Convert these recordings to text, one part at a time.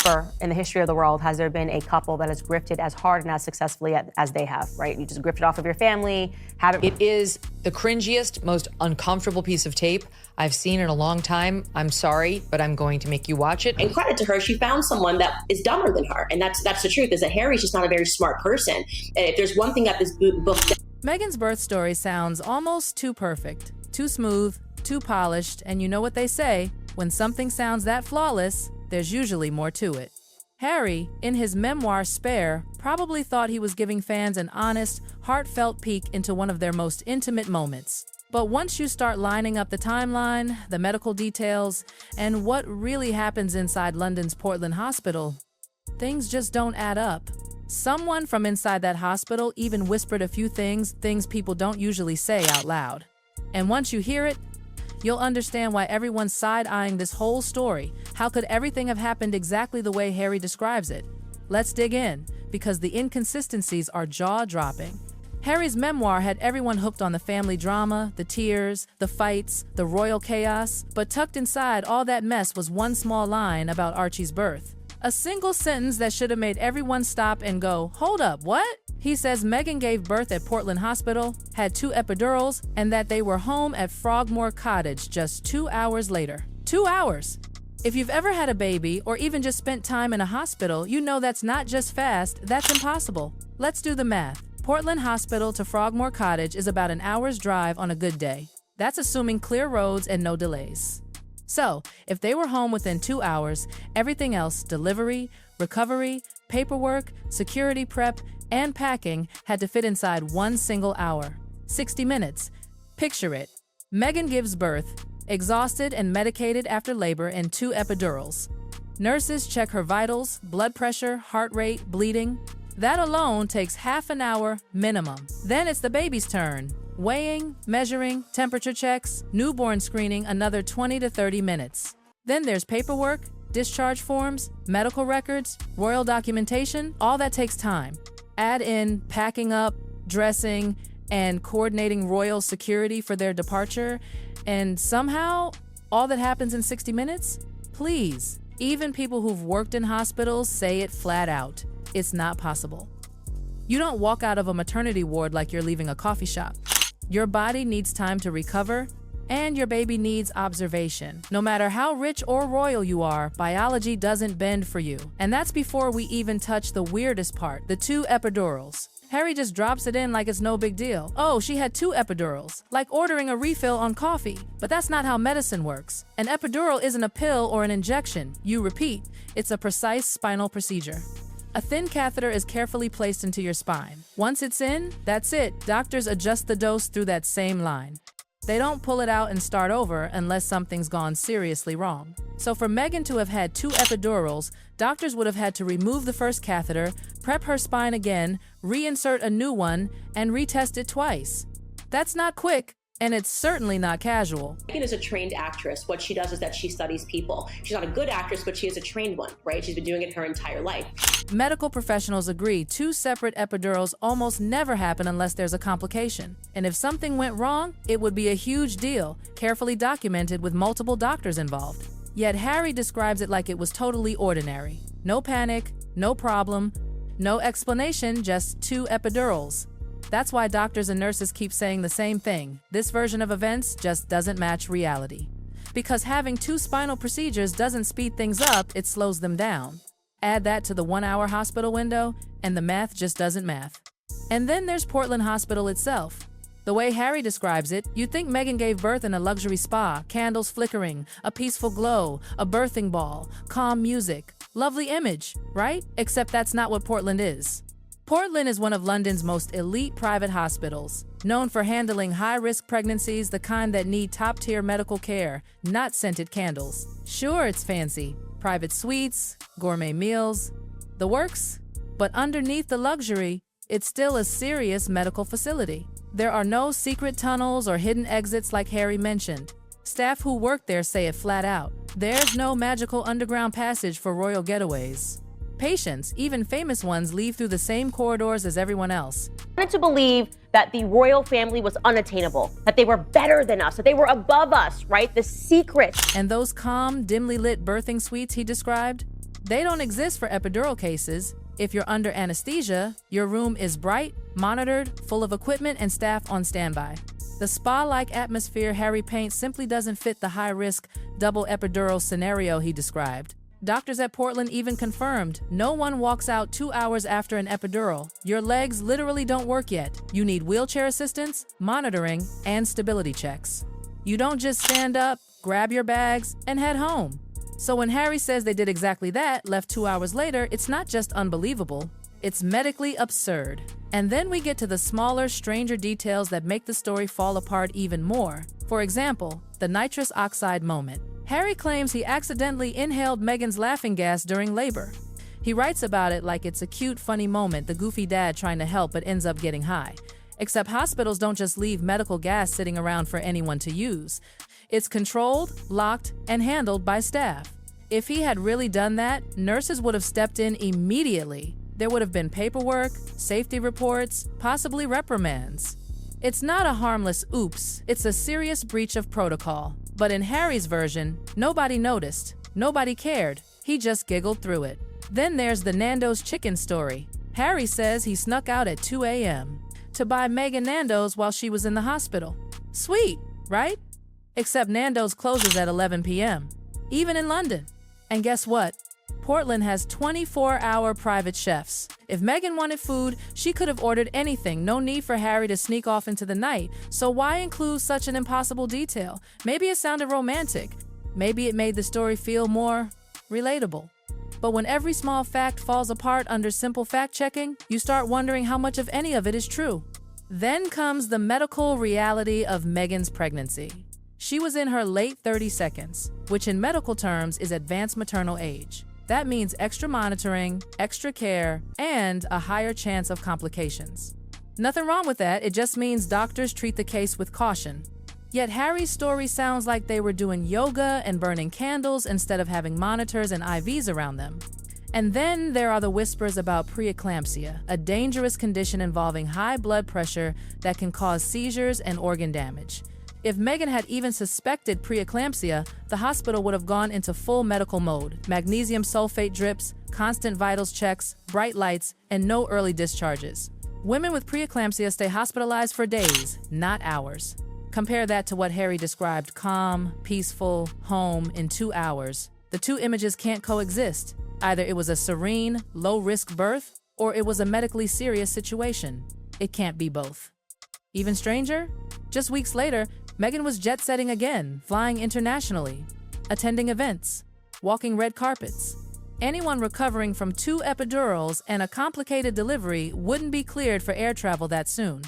Never in the history of the world has there been a couple that has grifted as hard and as successfully as they have, right? You just grift it off of your family, have it. It is the cringiest, most uncomfortable piece of tape I've seen in a long time. I'm sorry, but I'm going to make you watch it. And credit to her, she found someone that is dumber than her. And that's the truth, is that Harry's just not a very smart person. And if there's one thing that this book... Meghan's birth story sounds almost too perfect, too smooth, too polished, and you know what they say, when something sounds that flawless, there's usually more to it. Harry, in his memoir Spare, probably thought he was giving fans an honest, heartfelt peek into one of their most intimate moments. But once you start lining up the timeline, the medical details, and what really happens inside London's Portland Hospital, things just don't add up. Someone from inside that hospital even whispered a few things people don't usually say out loud. And once you hear it, you'll understand why everyone's side-eyeing this whole story. How could everything have happened exactly the way Harry describes it? Let's dig in, because the inconsistencies are jaw-dropping. Harry's memoir had everyone hooked on the family drama, the tears, the fights, the royal chaos, but tucked inside all that mess was one small line about Archie's birth. A single sentence that should have made everyone stop and go, "Hold up, what?" He says Meghan gave birth at Portland Hospital, had 2 epidurals, and that they were home at Frogmore Cottage just 2 hours later. 2 hours! If you've ever had a baby, or even just spent time in a hospital, you know that's not just fast, that's impossible. Let's do the math. Portland Hospital to Frogmore Cottage is about an hour's drive on a good day. That's assuming clear roads and no delays. So, if they were home within 2 hours, everything else, delivery, recovery, paperwork, security prep, and packing, had to fit inside one single hour. 60 minutes. Picture it. Meghan gives birth, exhausted and medicated after labor, and 2 epidurals. Nurses check her vitals, blood pressure, heart rate, bleeding. That alone takes half an hour minimum. Then it's the baby's turn. Weighing, measuring, temperature checks, newborn screening, another 20 to 30 minutes. Then there's paperwork, discharge forms, medical records, royal documentation, all that takes time. Add in packing up, dressing, and coordinating royal security for their departure, and somehow, all that happens in 60 minutes? Please, even people who've worked in hospitals say it flat out. It's not possible. You don't walk out of a maternity ward like you're leaving a coffee shop. Your body needs time to recover, and your baby needs observation. No matter how rich or royal you are, biology doesn't bend for you. And that's before we even touch the weirdest part, the 2 epidurals. Harry just drops it in like it's no big deal. Oh, she had 2 epidurals, like ordering a refill on coffee. But that's not how medicine works. An epidural isn't a pill or an injection. You repeat, it's a precise spinal procedure. A thin catheter is carefully placed into your spine. Once it's in, that's it. Doctors adjust the dose through that same line. They don't pull it out and start over unless something's gone seriously wrong. So for Meghan to have had 2 epidurals, doctors would have had to remove the first catheter, prep her spine again, reinsert a new one, and retest it twice. That's not quick, and it's certainly not casual. Meghan is a trained actress. What she does is that she studies people. She's not a good actress, but she is a trained one, right? She's been doing it her entire life. Medical professionals agree 2 separate epidurals almost never happen unless there's a complication. And if something went wrong, it would be a huge deal, carefully documented with multiple doctors involved. Yet Harry describes it like it was totally ordinary. No panic, no problem, no explanation, just 2 epidurals. That's why doctors and nurses keep saying the same thing. This version of events just doesn't match reality. Because having 2 spinal procedures doesn't speed things up, it slows them down. Add that to the 1-hour hospital window, and the math just doesn't math. And then there's Portland Hospital itself. The way Harry describes it, you'd think Meghan gave birth in a luxury spa, candles flickering, a peaceful glow, a birthing ball, calm music. Lovely image, right? Except that's not what Portland is. Portland is one of London's most elite private hospitals, known for handling high-risk pregnancies, the kind that need top-tier medical care, not scented candles. Sure, it's fancy. Private suites, gourmet meals, the works. But underneath the luxury, it's still a serious medical facility. There are no secret tunnels or hidden exits like Harry mentioned. Staff who work there say it flat out. There's no magical underground passage for royal getaways. Patients, even famous ones, leave through the same corridors as everyone else. I wanted to believe that the royal family was unattainable, that they were better than us, that they were above us, right? The secret. And those calm, dimly lit birthing suites he described? They don't exist for epidural cases. If you're under anesthesia, your room is bright, monitored, full of equipment and staff on standby. The spa-like atmosphere Harry paints simply doesn't fit the high-risk double epidural scenario he described. Doctors at Portland even confirmed no one walks out 2 hours after an epidural. Your legs literally don't work yet. You need wheelchair assistance, monitoring, and stability checks. You don't just stand up, grab your bags, and head home. So when Harry says they did exactly that, left 2 hours later, it's not just unbelievable, it's medically absurd. And then we get to the smaller, stranger details that make the story fall apart even more. For example, the nitrous oxide moment. Harry claims he accidentally inhaled Meghan's laughing gas during labor. He writes about it like it's a cute, funny moment, the goofy dad trying to help but ends up getting high. Except hospitals don't just leave medical gas sitting around for anyone to use. It's controlled, locked, and handled by staff. If he had really done that, nurses would have stepped in immediately. There would have been paperwork, safety reports, possibly reprimands. It's not a harmless oops, it's a serious breach of protocol. But in Harry's version, nobody noticed, nobody cared, he just giggled through it. Then there's the Nando's chicken story. Harry says he snuck out at 2 a.m. to buy Meghan Nando's while she was in the hospital. Sweet, right? Except Nando's closes at 11 p.m., even in London. And guess what? Portland has 24-hour private chefs. If Meghan wanted food, she could have ordered anything. No need for Harry to sneak off into the night. So why include such an impossible detail? Maybe it sounded romantic. Maybe it made the story feel more relatable. But when every small fact falls apart under simple fact-checking, you start wondering how much of any of it is true. Then comes the medical reality of Meghan's pregnancy. She was in her late 32nds, which in medical terms is advanced maternal age. That means extra monitoring, extra care, and a higher chance of complications. Nothing wrong with that, it just means doctors treat the case with caution. Yet Harry's story sounds like they were doing yoga and burning candles instead of having monitors and IVs around them. And then there are the whispers about preeclampsia, a dangerous condition involving high blood pressure that can cause seizures and organ damage. If Meghan had even suspected preeclampsia, the hospital would have gone into full medical mode. Magnesium sulfate drips, constant vitals checks, bright lights, and no early discharges. Women with preeclampsia stay hospitalized for days, not hours. Compare that to what Harry described, calm, peaceful, home in 2 hours. The two images can't coexist. Either it was a serene, low-risk birth, or it was a medically serious situation. It can't be both. Even stranger? Just weeks later, Meghan was jet-setting again, flying internationally, attending events, walking red carpets. Anyone recovering from 2 epidurals and a complicated delivery wouldn't be cleared for air travel that soon.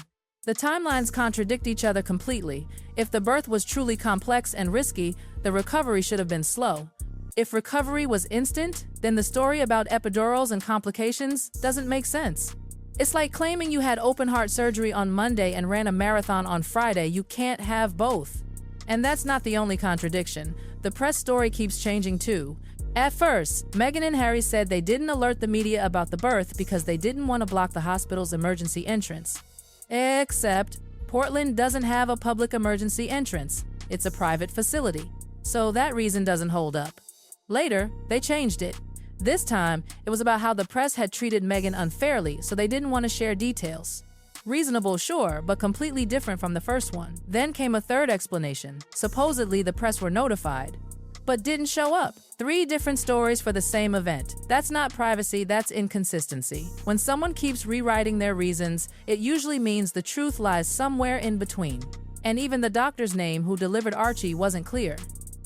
The timelines contradict each other completely. If the birth was truly complex and risky, the recovery should have been slow. If recovery was instant, then the story about epidurals and complications doesn't make sense. It's like claiming you had open-heart surgery on Monday and ran a marathon on Friday. You can't have both. And that's not the only contradiction. The press story keeps changing too. At first, Meghan and Harry said they didn't alert the media about the birth because they didn't want to block the hospital's emergency entrance. Except, Portland doesn't have a public emergency entrance. It's a private facility. So that reason doesn't hold up. Later, they changed it. This time, it was about how the press had treated Meghan unfairly, so they didn't want to share details. Reasonable, sure, but completely different from the first one. Then came a third explanation. Supposedly, the press were notified, but didn't show up. 3 different stories for the same event. That's not privacy, that's inconsistency. When someone keeps rewriting their reasons, it usually means the truth lies somewhere in between. And even the doctor's name who delivered Archie wasn't clear.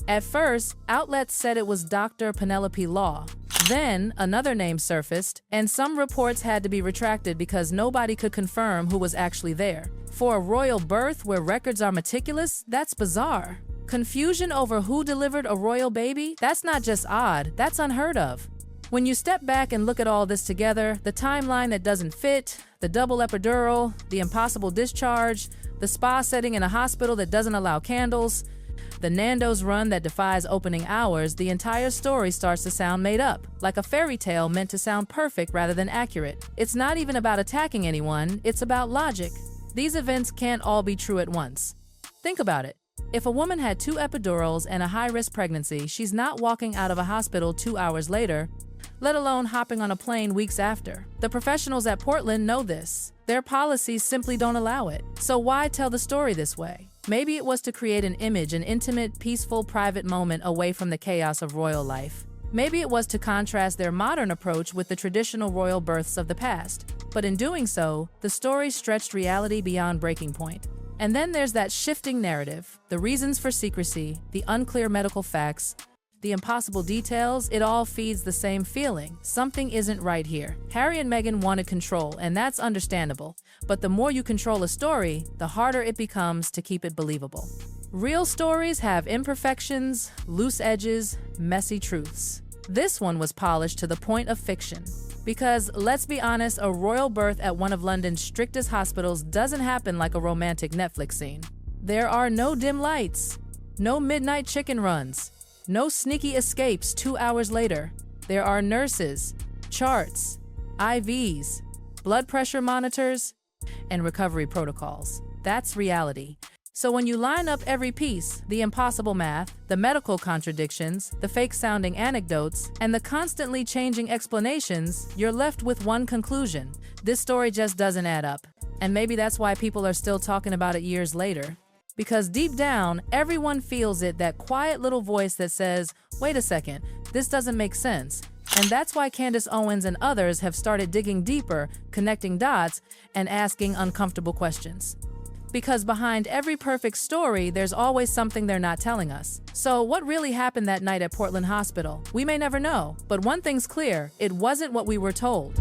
At first, outlets said it was Dr. Penelope Law. Then, another name surfaced, and some reports had to be retracted because nobody could confirm who was actually there. For a royal birth where records are meticulous, that's bizarre. Confusion over who delivered a royal baby? That's not just odd, that's unheard of. When you step back and look at all this together, the timeline that doesn't fit, the double epidural, the impossible discharge, the spa setting in a hospital that doesn't allow candles, the Nando's run that defies opening hours, the entire story starts to sound made up, like a fairy tale meant to sound perfect rather than accurate. It's not even about attacking anyone, it's about logic. These events can't all be true at once. Think about it. If a woman had 2 epidurals and a high-risk pregnancy, she's not walking out of a hospital 2 hours later. let alone hopping on a plane weeks after. The professionals at Portland know this. Their policies simply don't allow it. So why tell the story this way? Maybe it was to create an image, an intimate, peaceful, private moment away from the chaos of royal life. Maybe it was to contrast their modern approach with the traditional royal births of the past. But in doing so, the story stretched reality beyond breaking point. And then there's that shifting narrative, the reasons for secrecy, the unclear medical facts, the impossible details. It all feeds the same feeling. Something isn't right here. Harry and Meghan wanted control, and that's understandable. But the more you control a story, the harder it becomes to keep it believable. Real stories have imperfections, loose edges, messy truths. This one was polished to the point of fiction. Because, let's be honest, a royal birth at one of London's strictest hospitals doesn't happen like a romantic Netflix scene. There are no dim lights, no midnight chicken runs, no sneaky escapes 2 hours later. There are nurses, charts, IVs, blood pressure monitors, and recovery protocols. That's reality. So when you line up every piece, the impossible math, the medical contradictions, the fake-sounding anecdotes, and the constantly changing explanations, you're left with one conclusion. This story just doesn't add up. And maybe that's why people are still talking about it years later. Because deep down, everyone feels it, that quiet little voice that says, wait a second, this doesn't make sense. And that's why Candace Owens and others have started digging deeper, connecting dots, and asking uncomfortable questions. Because behind every perfect story, there's always something they're not telling us. So what really happened that night at Portland Hospital? We may never know, but one thing's clear, it wasn't what we were told.